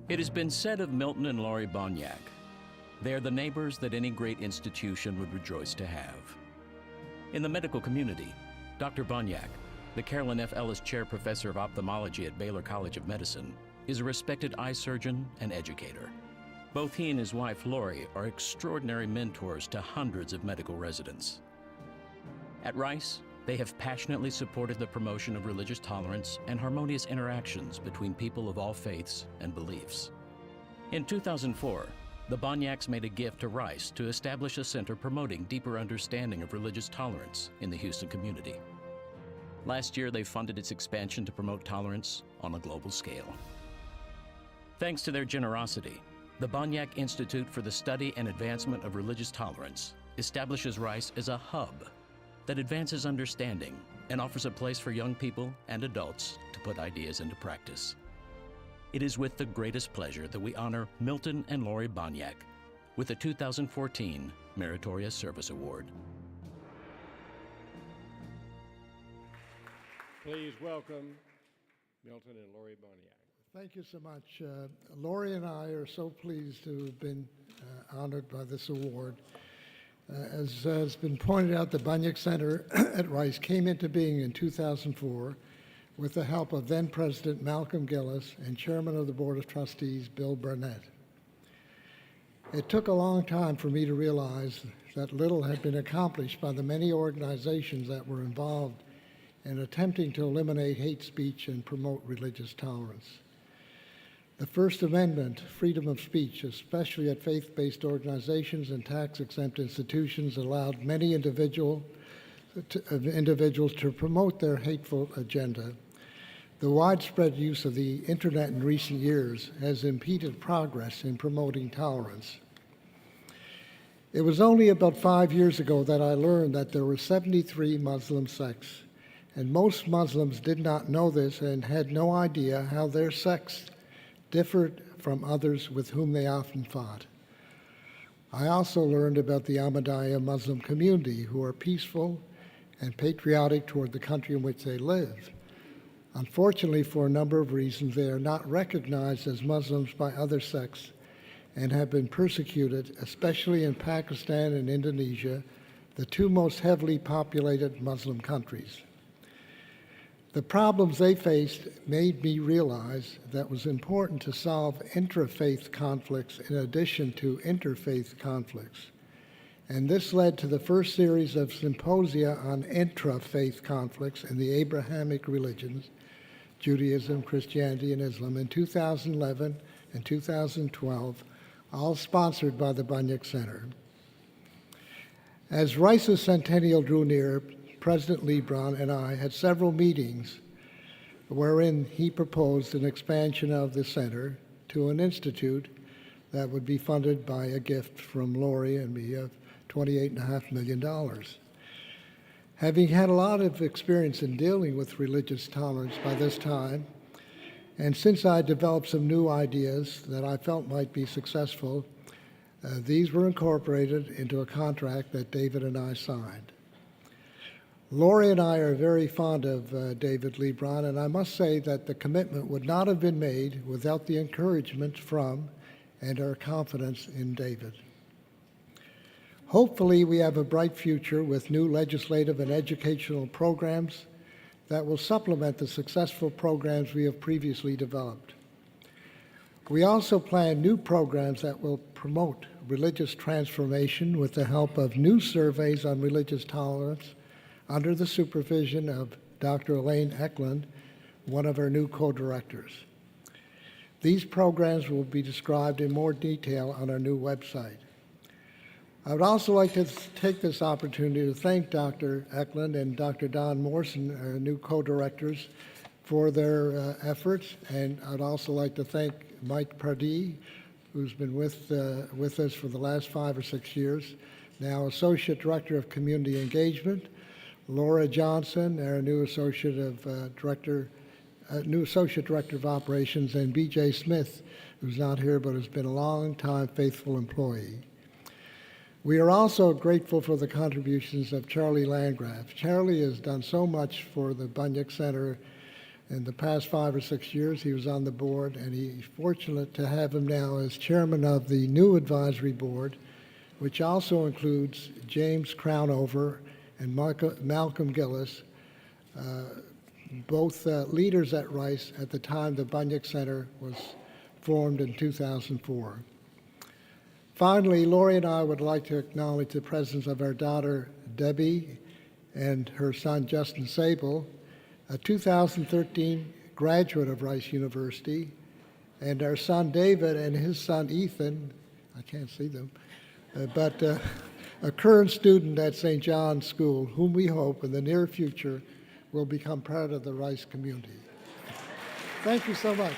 It has been said of Milton and Laurie Boniuk, they are the neighbors that any great institution would rejoice to have. In the medical community, Dr. Boniuk, the Carolyn F. Ellis Chair Professor of Ophthalmology at Baylor College of Medicine, is a respected eye surgeon and educator. Both he and his wife, Laurie, are extraordinary mentors to hundreds of medical residents. At Rice, they have passionately supported the promotion of religious tolerance and harmonious interactions between people of all faiths and beliefs. In 2004, the Boniuks made a gift to Rice to establish a center promoting deeper understanding of religious tolerance in the Houston community. Last year, they funded its expansion to promote tolerance on a global scale. Thanks to their generosity, the Boniuk Institute for the Study and Advancement of Religious Tolerance establishes Rice as a hub that advances understanding and offers a place for young people and adults to put ideas into practice. It is with the greatest pleasure that we honor Milton and Laurie Boniuk with the 2014 Meritorious Service Award. Please welcome Milton and Laurie Boniuk. Thank you so much. Laurie and I are so pleased to have been honored by this award. As has been pointed out, the Boniuk Center at Rice came into being in 2004 with the help of then-President Malcolm Gillis and Chairman of the Board of Trustees, Bill Burnett. It took a long time for me to realize that little had been accomplished by the many organizations that were involved in attempting to eliminate hate speech and promote religious tolerance. The First Amendment, freedom of speech, especially at faith-based organizations and tax-exempt institutions, allowed many individuals to promote their hateful agenda. The widespread use of the internet in recent years has impeded progress in promoting tolerance. It was only about 5 years ago that I learned that there were 73 Muslim sects, and most Muslims did not know this and had no idea how their sects differed from others with whom they often fought. I also learned about the Ahmadiyya Muslim community, who are peaceful and patriotic toward the country in which they live. Unfortunately, for a number of reasons, they are not recognized as Muslims by other sects and have been persecuted, especially in Pakistan and Indonesia, the two most heavily populated Muslim countries. The problems they faced made me realize that it was important to solve intra-faith conflicts in addition to interfaith conflicts. And this led to the first series of symposia on intra-faith conflicts in the Abrahamic religions, Judaism, Christianity, and Islam in 2011 and 2012, all sponsored by the Boniuk Center. As Rice's centennial drew near, President Lebron and I had several meetings wherein he proposed an expansion of the center to an institute that would be funded by a gift from Laurie and me of $28.5 million. Having had a lot of experience in dealing with religious tolerance by this time, and since I developed some new ideas that I felt might be successful, these were incorporated into a contract that David and I signed. Laurie and I are very fond of David Lebron, and I must say that the commitment would not have been made without the encouragement from and our confidence in David. Hopefully, we have a bright future with new legislative and educational programs that will supplement the successful programs we have previously developed. We also plan new programs that will promote religious transformation with the help of new surveys on religious tolerance under the supervision of Dr. Elaine Eklund, one of our new co-directors. These programs will be described in more detail on our new website. I would also like to take this opportunity to thank Dr. Eklund and Dr. Don Morrison, our new co-directors, for their efforts, and I'd also like to thank Mike Pardee, who's been with us for the last 5 or 6 years, now Associate Director of Community Engagement, Laura Johnson, our new Associate Director of Operations, and B.J. Smith, who's not here but has been a long-time faithful employee. We are also grateful for the contributions of Charlie Landgraf. Charlie has done so much for the Boniuk Center In the past 5 or 6 years, he was on the board, and he's fortunate to have him now as chairman of the new advisory board, which also includes James Crownover and Malcolm Gillis, both leaders at Rice at the time the Boniuk Center was formed in 2004. Finally, Lori and I would like to acknowledge the presence of our daughter, Debbie, and her son, Justin Sable, a 2013 graduate of Rice University, and our son, David, and his son, Ethan, I can't see them, but a current student at St. John's School, whom we hope in the near future will become part of the Rice community. Thank you so much.